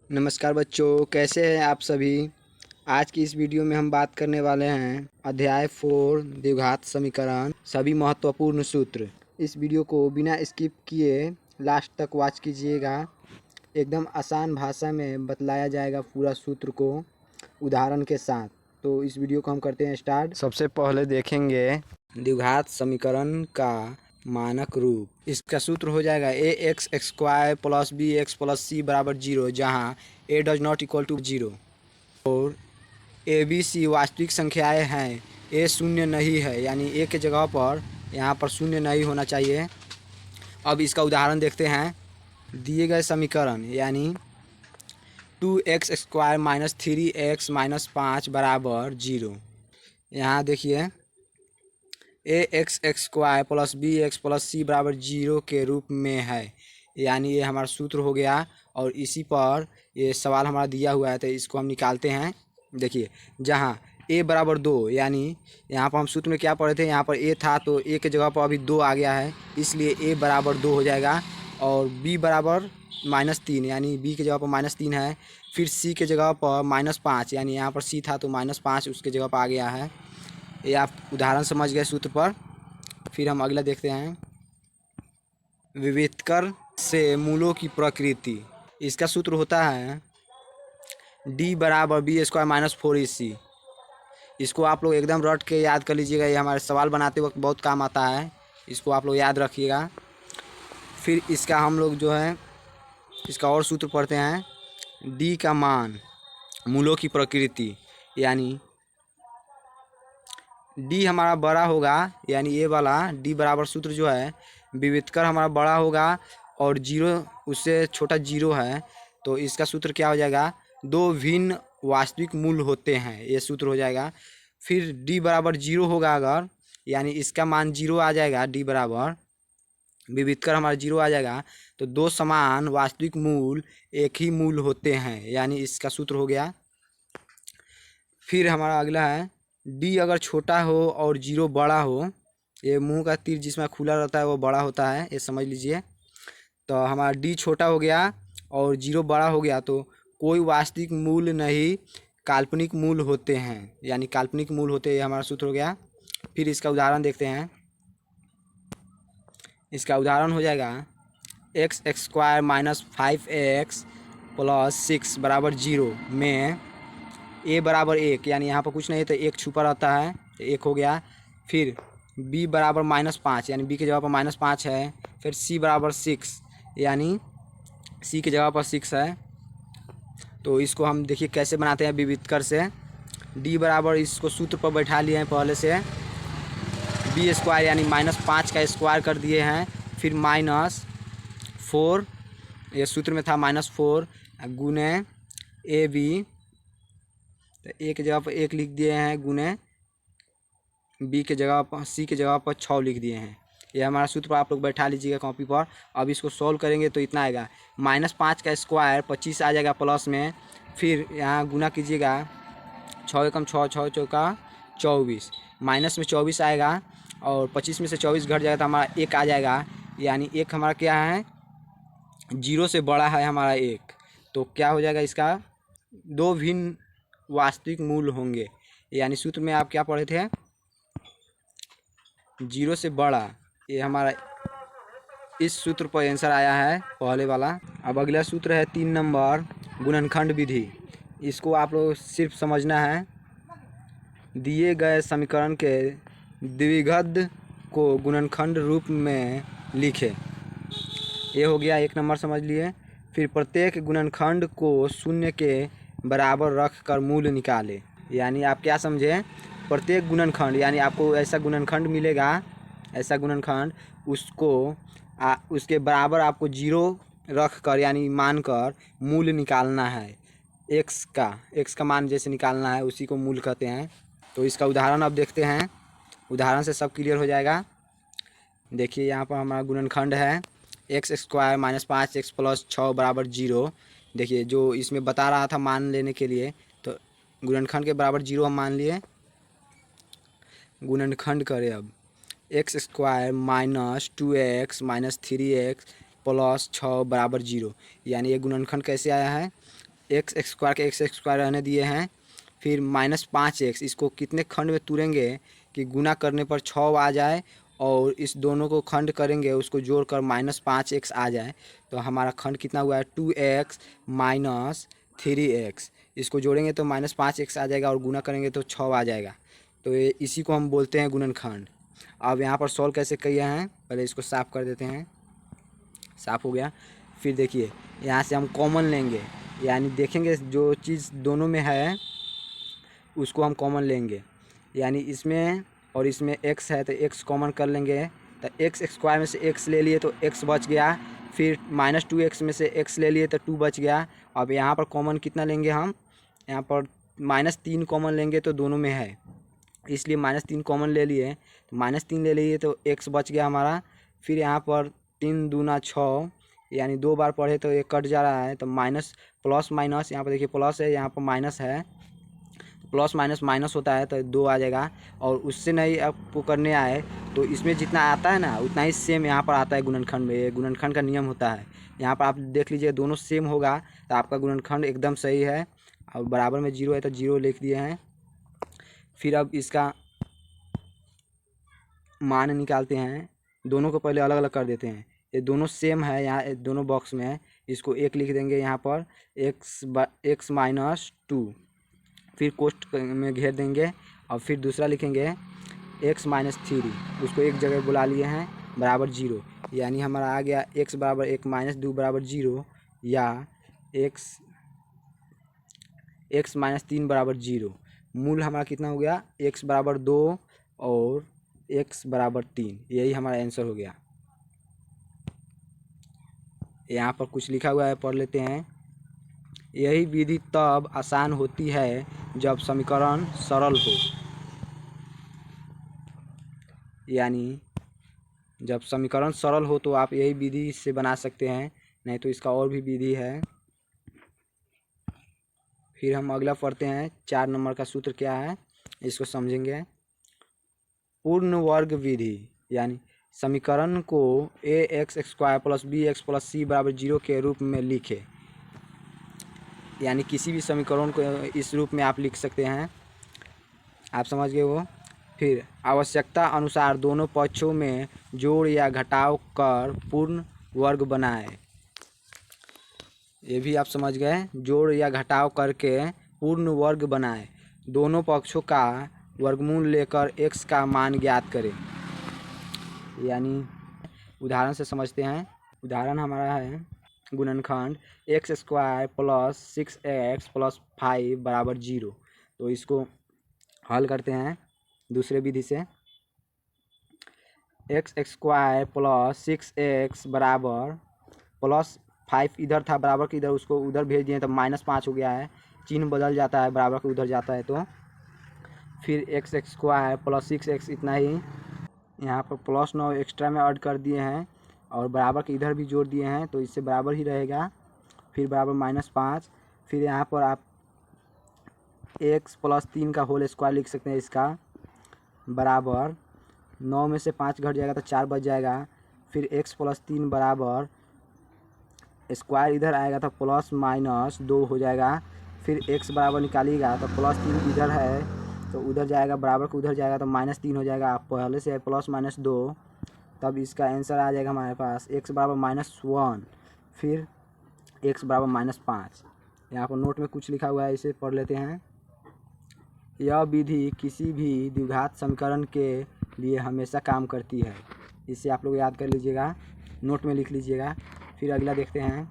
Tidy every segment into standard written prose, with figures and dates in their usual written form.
नमस्कार बच्चों, कैसे हैं आप सभी। आज की इस वीडियो में हम बात करने वाले हैं अध्याय 4 द्विघात समीकरण सभी महत्वपूर्ण सूत्र। इस वीडियो को बिना स्किप किए लास्ट तक वॉच कीजिएगा। एकदम आसान भाषा में बतलाया जाएगा पूरा सूत्र को उदाहरण के साथ। तो इस वीडियो को हम करते हैं स्टार्ट। सबसे पहले देखेंगे द्विघात समीकरण का मानक रूप। इसका सूत्र हो जाएगा A x x square plus B x plus C बराबर 0, जहाँ A does not equal to 0 और ए बी सी वास्तविक संख्याएं हैं। ए शून्य नहीं है, यानी ए के जगह पर यहाँ पर शून्य नहीं होना चाहिए। अब इसका उदाहरण देखते हैं। दिए गए समीकरण यानी 2x square minus 3x minus 5 बराबर 0। यहाँ देखिए A x x square plus B x plus C बराबर 0 के रूप में है, यानी ये हमारा सूत्र हो गया। और इसी पर ये सवाल हमारा दिया हुआ है, तो इसको हम निकालते हैं। देखिए जहाँ ए बराबर 2, यानी यहाँ पर हम सूत्र में क्या पढ़े थे, यहाँ पर ए था तो ए के जगह पर अभी 2 आ गया है, इसलिए ए बराबर 2 हो जाएगा। और बी बराबर -3, यानी बी के जगह पर -3 है। फिर सी के जगह पर -5, यानी यहाँ पर सी था तो -5 उसके जगह पर आ गया है। ये आप उदाहरण समझ गए सूत्र पर। फिर हम अगला देखते हैं। विविधकर से मूलों की प्रकृति। इसका सूत्र होता है d बराबर बी स्क्वायर माइनस 4ac। इसको आप लोग एकदम रट के याद कर लीजिएगा, ये हमारे सवाल बनाते वक्त बहुत काम आता है। इसको आप लोग याद रखिएगा। फिर इसका हम लोग जो है इसका और सूत्र पढ़ते हैं। d का मान मूलों की प्रकृति, यानी डी हमारा बड़ा होगा, यानी ये वाला डी बराबर सूत्र जो है विविधकर हमारा बड़ा होगा और 0 उससे छोटा 0 है, तो इसका सूत्र क्या हो जाएगा, दो भिन्न वास्तविक मूल होते हैं, ये सूत्र हो जाएगा। फिर डी बराबर 0 होगा अगर, यानी इसका मान 0 आ जाएगा, डी बराबर विविधकर हमारा 0 आ जाएगा, तो दो समान वास्तविक मूल एक ही मूल होते हैं, यानी इसका सूत्र हो गया। फिर हमारा अगला है डी अगर छोटा हो और 0 बड़ा हो, ये मुंह का तीर जिसमें खुला रहता है वो बड़ा होता है, ये समझ लीजिए। तो हमारा डी छोटा हो गया और 0 बड़ा हो गया, तो कोई वास्तविक मूल नहीं काल्पनिक मूल होते हैं, यानी काल्पनिक मूल होते हैं, ये हमारा सूत्र हो गया। फिर इसका उदाहरण देखते हैं। इसका उदाहरण हो जाएगा x x square minus 5x plus 6 बराबर 0 में ए बराबर 1, यानी यहाँ पर कुछ नहीं तो एक छुपा रहता है, एक हो गया। फिर बी बराबर -5, यानी बी के जगह पर -5 है। फिर सी बराबर 6, यानी सी के जगह पर 6 है। तो इसको हम देखिए कैसे बनाते हैं विविधकर से। डी बराबर इसको सूत्र पर बैठा लिए हैं पहले से, बी स्क्वायर यानी -5 का स्क्वायर कर दिए हैं। फिर -4, ये सूत्र में था -4 गुने ए बी, तो ए के जगह पर 1 लिख दिए हैं, गुने बी के जगह पर सी के जगह पर 6 लिख दिए हैं। ये हमारा सूत्र पर आप लोग बैठा लीजिएगा कॉपी पर। अब इसको सॉल्व करेंगे तो इतना आएगा, -5 का स्क्वायर 25 आ जाएगा प्लस में। फिर यहाँ गुना कीजिएगा, 6 एकम 6, 6 चौका 24, माइनस में 24 आएगा और 25 में से 24 घट जाएगा तो हमारा 1 आ जाएगा, यानी 1 हमारा क्या है, 0 से बड़ा है हमारा 1। तो क्या हो जाएगा, इसका दो भिन्न वास्तविक मूल होंगे, यानी सूत्र में आप क्या पढ़े थे, 0 से बड़ा। ये हमारा इस सूत्र पर आंसर आया है पहले वाला। अब अगला सूत्र है 3 नंबर, गुणनखंड विधि। इसको आप लोग सिर्फ समझना है। दिए गए समीकरण के द्विघात को गुणनखंड रूप में लिखें। ये हो गया 1 नंबर, समझ लिए। फिर प्रत्येक गुणनखंड को 0 के बराबर रख कर मूल निकालें। यानी आप क्या समझें, प्रत्येक गुणनखंड यानी आपको ऐसा गुणनखंड मिलेगा, ऐसा गुणनखंड उसको उसके बराबर आपको 0 रख कर यानी मान कर मूल निकालना है। एक्स का मान जैसे निकालना है उसी को मूल कहते हैं। तो इसका उदाहरण अब देखते हैं, उदाहरण से सब क्लियर हो जाएगा। देखिए यहाँ पर हमारा गुणनखंड है x square minus 5x plus 6 बराबर 0। देखिए जो इसमें बता रहा था मान लेने के लिए, तो गुणनखंड के बराबर 0 हम मान लिए। गुणनखंड करें अब, x square minus 2x minus 3x plus 6 बराबर 0, यानी ये गुणनखंड कैसे आया है, एक्स स्क्वायर के एक्स स्क्वायर रहने दिए हैं। फिर -5x, इसको कितने खंड में तोड़ेंगे कि गुना करने पर 6 आ जाए और इस दोनों को खंड करेंगे उसको जोड़कर -5x आ जाए। तो हमारा खंड कितना हुआ है 2x माइनस 3x। इसको जोड़ेंगे तो -5x आ जाएगा और गुना करेंगे तो 6 आ जाएगा। तो ये इसी को हम बोलते हैं गुणनखंड। अब यहाँ पर सॉल्व कैसे किया है, पहले इसको साफ़ कर देते हैं। साफ़ हो गया। फिर देखिए यहाँ से हम कॉमन लेंगे, यानी देखेंगे जो चीज़ दोनों में है उसको हम कॉमन लेंगे। यानी इसमें और इसमें x है तो x कॉमन कर लेंगे, तो एक्स स्क्वायर में से x ले लिए तो x बच गया। फिर -2x में से x ले लिए तो 2 बच गया। अब यहाँ पर कॉमन कितना लेंगे हम, यहाँ पर -3 कॉमन लेंगे तो दोनों में है, इसलिए -3 कॉमन ले लिए। तो -3 ले लिए तो x बच गया हमारा। फिर यहाँ पर 3 दूना 6, यानी 2 बार पढ़े तो ये कट जा रहा है, तो माइनस प्लस माइनस, यहाँ पर देखिए प्लस है यहाँ पर माइनस है, प्लस माइनस माइनस होता है तो 2 आ जाएगा। और उससे नहीं आपको करने आए तो इसमें जितना आता है ना उतना ही सेम यहाँ पर आता है गुणनखंड में। ये गुणनखंड का नियम होता है। यहाँ पर आप देख लीजिए दोनों सेम होगा तो आपका गुणनखंड एकदम सही है। और बराबर में 0 है तो 0 लिख दिए हैं। फिर अब इसका मान निकालते हैं। दोनों को पहले अलग अलग कर देते हैं। ये दोनों सेम है, यहाँ दोनों बॉक्स में है, इसको 1 लिख देंगे यहाँ पर x माइनस 2। फिर कोष्ठ में घेर देंगे और फिर दूसरा लिखेंगे x माइनस 3, उसको एक जगह बुला लिए हैं, बराबर 0। यानी हमारा आ गया x बराबर 1 माइनस 2 बराबर 0, या x माइनस 3 बराबर 0। मूल हमारा कितना हो गया, x बराबर 2 और x बराबर 3। यही हमारा आंसर हो गया। यहाँ पर कुछ लिखा हुआ है, पढ़ लेते हैं। यही विधि तब आसान होती है जब समीकरण सरल हो। यानी जब समीकरण सरल हो तो आप यही विधि से बना सकते हैं, नहीं तो इसका और भी विधि है। फिर हम अगला पढ़ते हैं। 4 नंबर का सूत्र क्या है इसको समझेंगे। पूर्ण वर्ग विधि, यानी समीकरण को ax square plus bx plus c बराबर 0 के रूप में लिखे। यानी किसी भी समीकरण को इस रूप में आप लिख सकते हैं, आप समझ गए वो। फिर आवश्यकता अनुसार दोनों पक्षों में जोड़ या घटाव कर पूर्ण वर्ग बनाए। ये भी आप समझ गए, जोड़ या घटाव करके पूर्ण वर्ग बनाए। दोनों पक्षों का वर्गमूल लेकर x का मान ज्ञात करें। यानी उदाहरण से समझते हैं। उदाहरण हमारा है गुणनखंड x square plus 6x plus 5 बराबर 0। तो इसको हल करते हैं दूसरे विधि से। x स्क्वायर प्लस 6x बराबर प्लस 5 इधर था, बराबर के इधर उसको उधर भेज दिए तो -5 हो गया है। चिन्ह बदल जाता है, बराबर के उधर जाता है तो। फिर x स्क्वायर प्लस 6x इतना ही, यहाँ पर प्लस 9 एक्स्ट्रा में ऐड कर दिए हैं और बराबर के इधर भी जोड़ दिए हैं तो इससे बराबर ही रहेगा। फिर बराबर -5। फिर यहाँ पर आप x प्लस 3 का होल स्क्वायर लिख सकते हैं, इसका बराबर 9 में से 5 घट जाएगा तो 4 बच जाएगा। फिर x प्लस 3 बराबर स्क्वायर इधर आएगा तो प्लस माइनस 2 हो जाएगा। फिर x बराबर निकालिएगा तो प्लस 3 इधर है तो उधर जाएगा, बराबर को उधर जाएगा तो -3 हो जाएगा। आप पहले से है प्लस माइनस 2, तब इसका आंसर आ जाएगा हमारे पास x बराबर -1। फिर x बराबर -5। यहाँ पर नोट में कुछ लिखा हुआ है, इसे पढ़ लेते हैं। यह विधि किसी भी द्विघात समीकरण के लिए हमेशा काम करती है। इसे आप लोग याद कर लीजिएगा, नोट में लिख लीजिएगा। फिर अगला देखते हैं।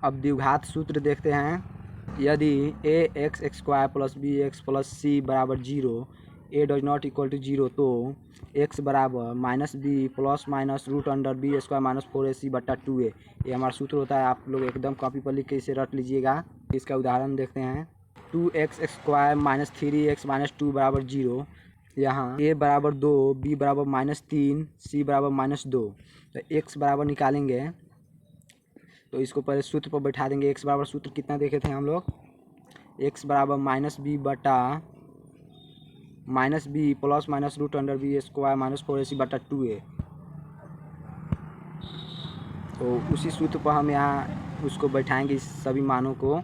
अब द्विघात सूत्र देखते हैं। यदि ax square plus bx plus c बराबर 0, a does not equal to 0, तो x बराबर -b plus minus root under b square minus 4ac बट्टा 2a। ये हमारा सूत्र होता है। आप लोग एकदम कॉपी पर लिख के इसे रट लीजिएगा। इसका उदाहरण देखते हैं। 2x square minus 3x minus 2 बराबर 0। यहाँ a बराबर 2, b बराबर -3, c बराबर -2। तो x बराबर निकालेंगे तो इसको पहले सूत्र पर बैठा देंगे। x बराबर सूत्र कितना देखे थे हम लोग, x बराबर -b बटा -b plus minus root under b square minus 4ac बटा 2a। तो उसी सूत्र पर हम यहाँ उसको बैठाएंगे, इस सभी मानों को।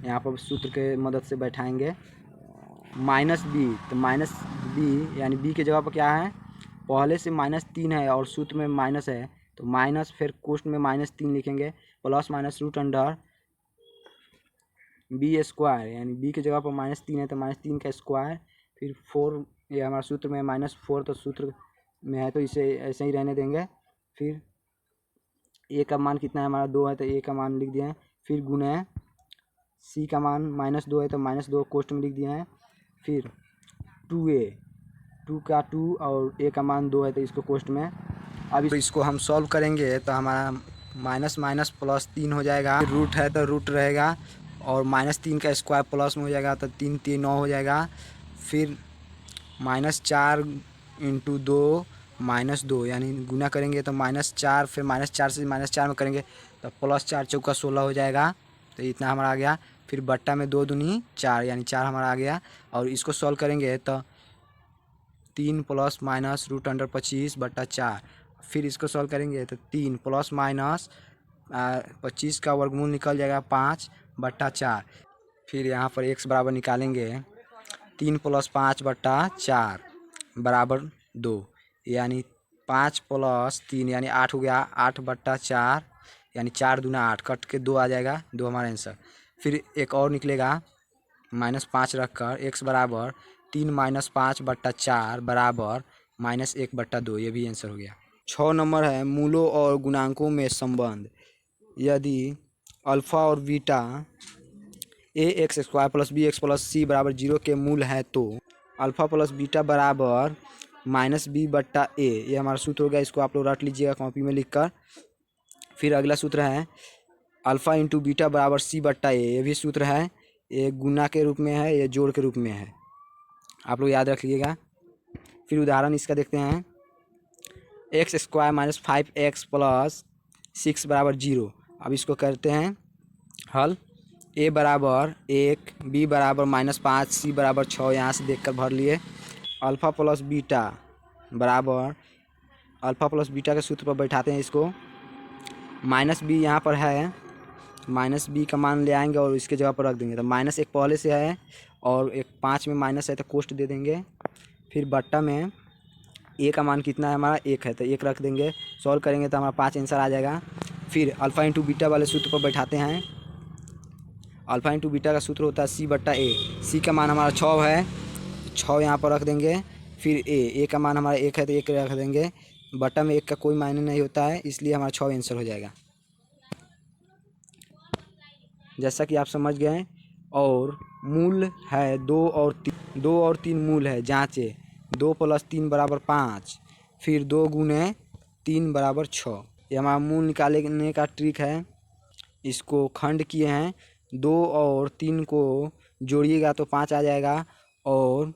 यहाँ पर सूत्र के मदद से बैठाएंगे। माइनस बी, तो माइनस बी यानी बी की जगह पर क्या है, पहले से -3 है और सूत्र में माइनस है, तो माइनस फिर कोष्ठ में -3 लिखेंगे, plus minus root under B square, यानी बी की जगह पर -3 है तो -3 का स्क्वायर, फिर 4, ये हमारा सूत्र में -4 तो सूत्र में है तो इसे ऐसे ही रहने देंगे। फिर ए का मान कितना है हमारा 2 है तो ए का मान लिख दिए हैं। फिर गुणे सी का मान -2 है तो -2 कोष्ठ में लिख दिए हैं। फिर 2a, 2 का 2 और ए का मान 2 है तो इसको कोष्ठ में। अब इसको हम सॉल्व करेंगे तो हमारा माइनस माइनस प्लस 3 हो जाएगा, रूट है तो रूट रहेगा, और -3 का स्क्वायर प्लस में हो जाएगा तो 3 3 9 हो जाएगा। फिर -4 × 2 -2 यानी गुना करेंगे तो -4, फिर -4 से -4 में करेंगे तो +4 × 4 = 16 हो जाएगा, तो इतना हमारा आ गया। फिर बट्टा में 2 दूनी 4 यानी 4 हमारा आ गया। और इसको सॉल्व करेंगे तो 3 + -√25/4, फिर इसको सॉल्व करेंगे तो 3 ± 25 का वर्गमूल निकल जाएगा 5/4। फिर यहाँ पर x बराबर निकालेंगे 3 + 5/4 बराबर 2, यानी 5 + 3 यानी 8 हो गया, 8/4 यानी 4 दूना 8, कट के 2 आ जाएगा, 2 हमारा आंसर। फिर एक और निकलेगा -5 रख कर, x बराबर 3 - 5/4 बराबर -1/2, ये भी आंसर हो गया। 6 नंबर है मूलों और गुणांकों में संबंध। यदि अल्फ़ा और बीटा ax² + bx + c = 0 के मूल है तो अल्फ़ा + बीटा बराबर -b/a, ये हमारा सूत्र हो गया। इसको आप लोग रट लीजिएगा कॉपी में लिख कर। फिर अगला सूत्र है अल्फ़ा × बीटा बराबर c/a, ये भी सूत्र है, ये गुना के रूप में है, ये जोड़ के रूप में है, आप लोग याद रख लीजिएगा। फिर उदाहरण इसका देखते हैं, x² - 5x + 6 = 0। अब इसको करते हैं हल। a बराबर 1, b बराबर -5, c बराबर 6, यहाँ से देखकर भर लिए। अल्फ़ा + बीटा बराबर, अल्फ़ा + बीटा के सूत्र पर बैठाते हैं इसको। -b यहाँ पर है, -b का मान ले आएंगे और इसके जगह पर रख देंगे, तो -1 पहले से है और एक 5 में माइनस है तो कोष्ठ दे देंगे। फिर बट्टा में a का मान कितना है हमारा 1 है तो 1 रख देंगे, सॉल्व करेंगे तो हमारा 5 आंसर आ जाएगा। फिर अल्फ़ा × बीटा वाले सूत्र पर बैठाते हैं। अल्फ़ा × बीटा का सूत्र होता है c/a, c का मान हमारा 6 है, 6 यहाँ पर रख देंगे। फिर a का मान हमारा 1 है तो 1 रख देंगे, बट्टा में 1 का कोई मायने नहीं होता है, इसलिए हमारा 6 आंसर हो जाएगा, जैसा कि आप समझ गए। और मूल है 2 और 3 मूल है, जाँचे 2 + 3 = 5, फिर 2 × 3 = 6, ये हमारा मूल निकालने का ट्रिक है। इसको खंड किए हैं, 2 और 3 को जोड़िएगा तो 5 आ जाएगा, और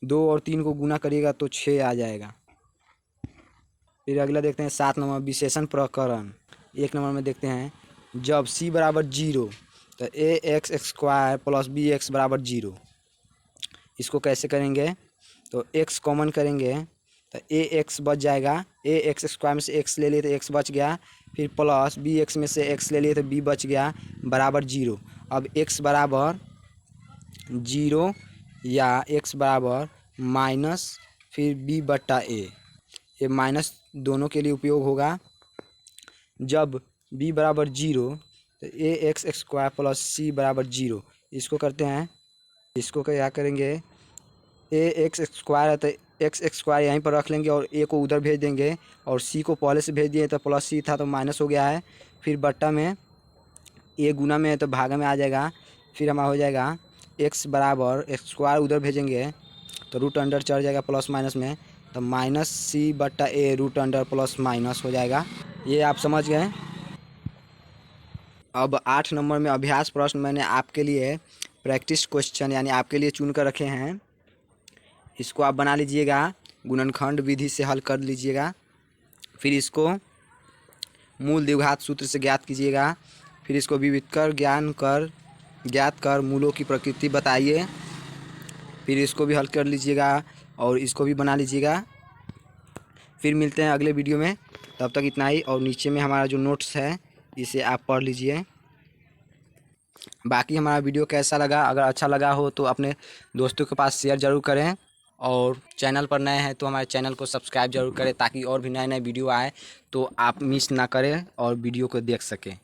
2 और 3 को गुना करिएगा तो 6 आ जाएगा। फिर अगला देखते हैं 7 नंबर विशेषण प्रकरण। 1 नंबर में देखते हैं, जब c बराबर 0 तो ax² + bx बराबर 0। इसको कैसे करेंगे, तो x कॉमन करेंगे तो ax बच जाएगा, ax² में से x ले लिए तो x बच गया, फिर प्लस bx में से x ले लिए तो b बच गया, बराबर 0। अब x बराबर 0 या x बराबर माइनस फिर b/a, ये माइनस दोनों के लिए उपयोग होगा। जब b बराबर 0 तो ax² + c बराबर 0, इसको करते हैं, इसको क्या करेंगे, ax² है तो x² यहीं पर रख लेंगे और a को उधर भेज देंगे, और c को पहले से भेज दिए तो +c था तो माइनस हो गया है। फिर बट्टा में a गुना में है तो भागा में आ जाएगा, फिर हमारा हो जाएगा x बराबर x² उधर भेजेंगे तो रूट अंडर चढ़ जाएगा प्लस माइनस में, तो -c/a root under plus minus हो जाएगा। ये आप समझ गए। अब 8 नंबर में अभ्यास प्रश्न मैंने आपके लिए प्रैक्टिस क्वेश्चन यानी आपके लिए चुन कर रखे हैं, इसको आप बना लीजिएगा, गुणनखंड विधि से हल कर लीजिएगा। फिर इसको मूल द्विघात सूत्र से ज्ञात कीजिएगा, फिर इसको विविध कर ज्ञात कर मूलों की प्रकृति बताइए, फिर इसको भी हल कर लीजिएगा और इसको भी बना लीजिएगा। फिर मिलते हैं अगले वीडियो में, तब तक इतना ही। और नीचे में हमारा जो नोट्स है इसे आप पढ़ लीजिए। बाकी हमारा वीडियो कैसा लगा, अगर अच्छा लगा हो तो अपने दोस्तों के पास शेयर ज़रूर करें, और चैनल पर नए हैं तो हमारे चैनल को सब्सक्राइब जरूर करें ताकि और भी नए नए वीडियो आए तो आप मिस ना करें और वीडियो को देख सकें।